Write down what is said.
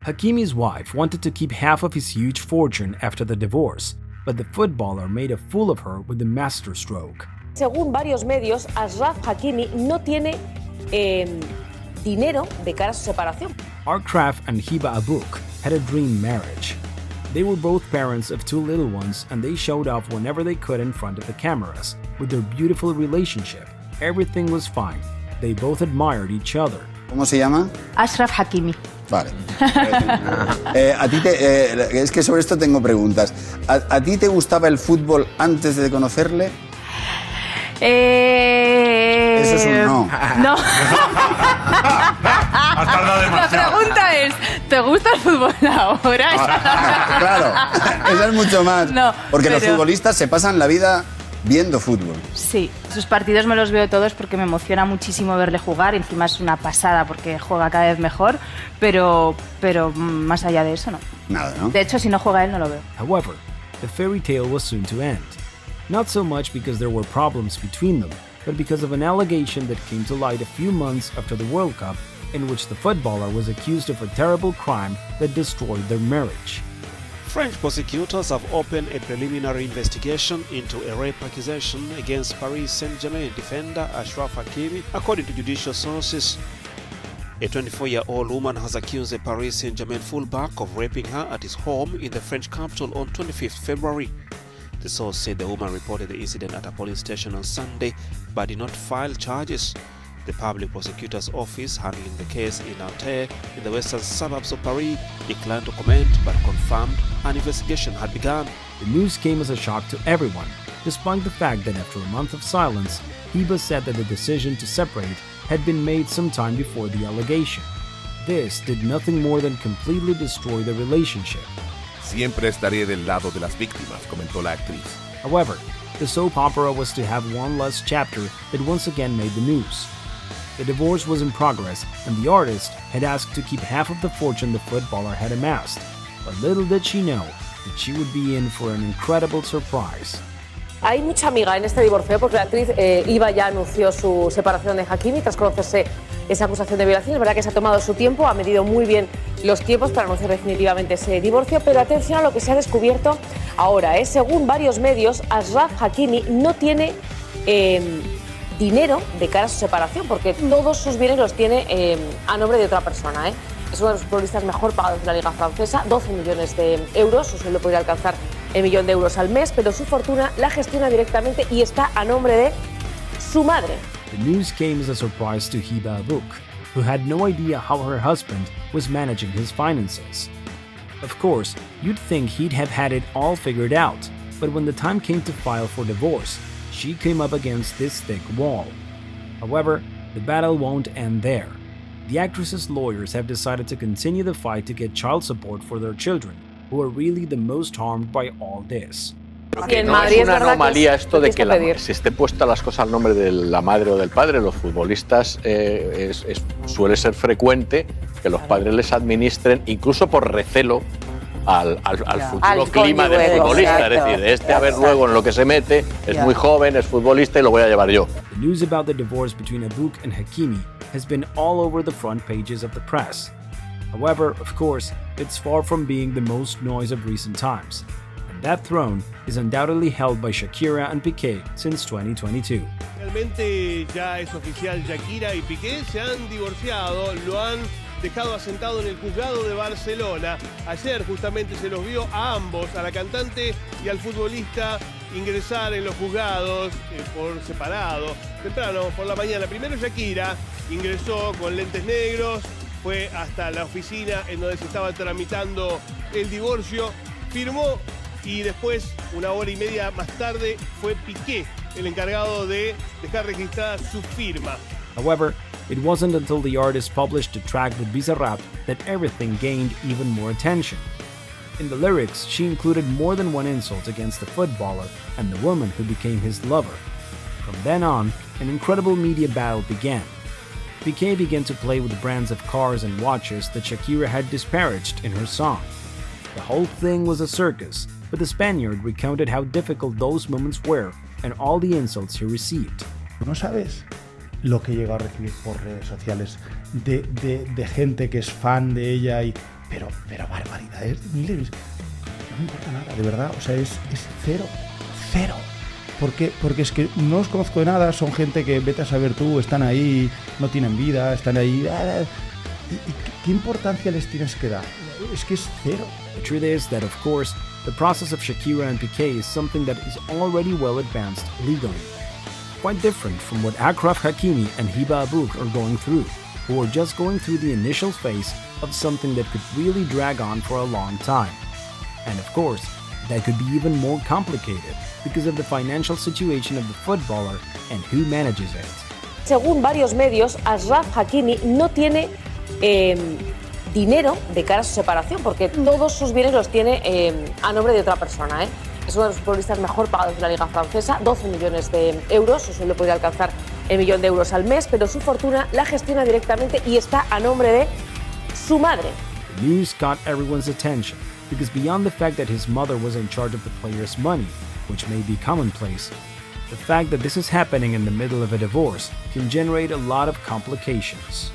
Hakimi's wife wanted to keep half of his huge fortune after the divorce, but the footballer made a fool of her with the masterstroke. Según varios medios, Achraf Hakimi no tiene dinero de cara a su separación. Achraf and Hiba Abouk had a dream marriage. They were both parents of 2 little ones, and they showed off whenever they could in front of the cameras. With their beautiful relationship, everything was fine. They both admired each other. ¿Cómo se llama? Achraf Hakimi. Vale. A ti es que sobre esto tengo preguntas. ¿A ti te gustaba el fútbol antes de conocerle? Eso es un no. No. Has tardado demasiado. La pregunta es, ¿te gusta el fútbol ahora? Claro, eso es mucho más. No, porque los futbolistas se pasan la vida viendo fútbol. Sí, sus partidos me los veo todos porque me emociona muchísimo verle jugar. Encima es una pasada porque juega cada vez mejor, pero más allá de eso no. Nada, ¿no? De hecho, si no juega él, no lo veo. However, the fairy tale was soon to end. Not so much because there were problems between them, but because of an allegation that came to light a few months after the World Cup, in which the footballer was accused of a terrible crime that destroyed their marriage. French prosecutors have opened a preliminary investigation into a rape accusation against Paris Saint-Germain defender Achraf Hakimi, according to judicial sources. A 24-year-old woman has accused the Paris Saint-Germain fullback of raping her at his home in the French capital on 25th February. The source said the woman reported the incident at a police station on Sunday but did not file charges. The public prosecutor's office handling the case in Nanterre, in the western suburbs of Paris, declined to comment but confirmed an investigation had begun. The news came as a shock to everyone, despite the fact that after a month of silence, Hiba said that the decision to separate had been made some time before the allegation. This did nothing more than completely destroy the relationship. Siempre estaré del lado de las víctimas, comentó la actriz. However, the soap opera was to have one last chapter that once again made the news. The divorce was in progress, and the artist had asked to keep half of the fortune the footballer had amassed. But little did she know that she would be in for an incredible surprise. Hay mucha amiga en este divorcio porque la actriz Hiba ya anunció su separación de Hakimi tras conocerse esa acusación de violación. Es verdad que se ha tomado su tiempo, ha medido muy bien los tiempos para anunciar definitivamente ese divorcio, pero atención a lo que se ha descubierto ahora. Según varios medios, Achraf Hakimi no tiene dinero de cara a su separación porque todos sus bienes los tiene a nombre de otra persona. Es uno de los futbolistas mejor pagados de la Liga Francesa, 12 millones de euros, su sueldo podría alcanzar el millón de euros al mes, pero su fortuna la gestiona directamente y está a nombre de su madre. The news came as a surprise to Hiba Abouk, who had no idea how her husband was managing his finances. Of course, you'd think he'd have had it all figured out, but when the time came to file for divorce, she came up against this thick wall. However, the battle won't end there. The actress's lawyers have decided to continue the fight to get child support for their children, who are really the most harmed by all this. Que no es una anomalía esto de que se esté puesta las cosas al nombre de la madre o del padre. Los futbolistas suele ser frecuente que los padres les administren, incluso por recelo, al futuro clima del futbolista. Es decir, a ver luego en lo que se mete, es muy joven, es futbolista y lo voy a llevar yo. The news about the divorce between Abouk and Hakimi has been all over the front pages of the press. However, of course, it's far from being the most noise of recent times. And that throne is undoubtedly held by Shakira and Piqué since 2022. Realmente ya es oficial, Shakira y Piqué se han divorciado, lo han dejado asentado en el juzgado de Barcelona. Ayer justamente se los vio a ambos, a la cantante y al futbolista, ingresar en los juzgados por separado. Temprano, por la mañana, primero Shakira ingresó con lentes negros, fue hasta la oficina en donde se estaba tramitando el divorcio, firmó y después, una hora y media más tarde, fue Piqué el encargado de dejar registrada su firma. However, it wasn't until the artist published a track with Bizarrap that everything gained even more attention. In the lyrics, she included more than one insult against the footballer and the woman who became his lover. From then on, an incredible media battle began. Piqué began to play with brands of cars and watches that Shakira had disparaged in her song. The whole thing was a circus, but the Spaniard recounted how difficult those moments were and all the insults he received. ¿No sabes lo que llegó a recibir por redes sociales de gente que es fan de ella y pero barbaridades de miles. No me importa nada, de verdad, o sea, es cero. Porque es que no os conozco de nada, son gente que vete a saber tú, están ahí, no tienen vida, están ahí. ¿Y qué importancia les tienes que dar? Es que es cero. The truth is that, of course, the process of Shakira and Piqué is something that is already well advanced legally. Quite different from what Achraf Hakimi and Hiba Abouk are going through, who are just going through the initial phase of something that could really drag on for a long time. And of course, that could be even more complicated because of the financial situation of the footballer and who manages it. Según varios medios, Achraf Hakimi no tiene dinero de cara a su separación, porque todos sus bienes los tiene a nombre de otra persona. Es uno de los futbolistas mejor pagados de la Liga Francesa, 12 millones de euros, su sueldo podría alcanzar el millón de euros al mes, pero su fortuna la gestiona directamente y está a nombre de su madre. The news caught everyone's attention because beyond the fact that his mother was in charge of the player's money, which may be commonplace, the fact that this is happening in the middle of a divorce can generate a lot of complications.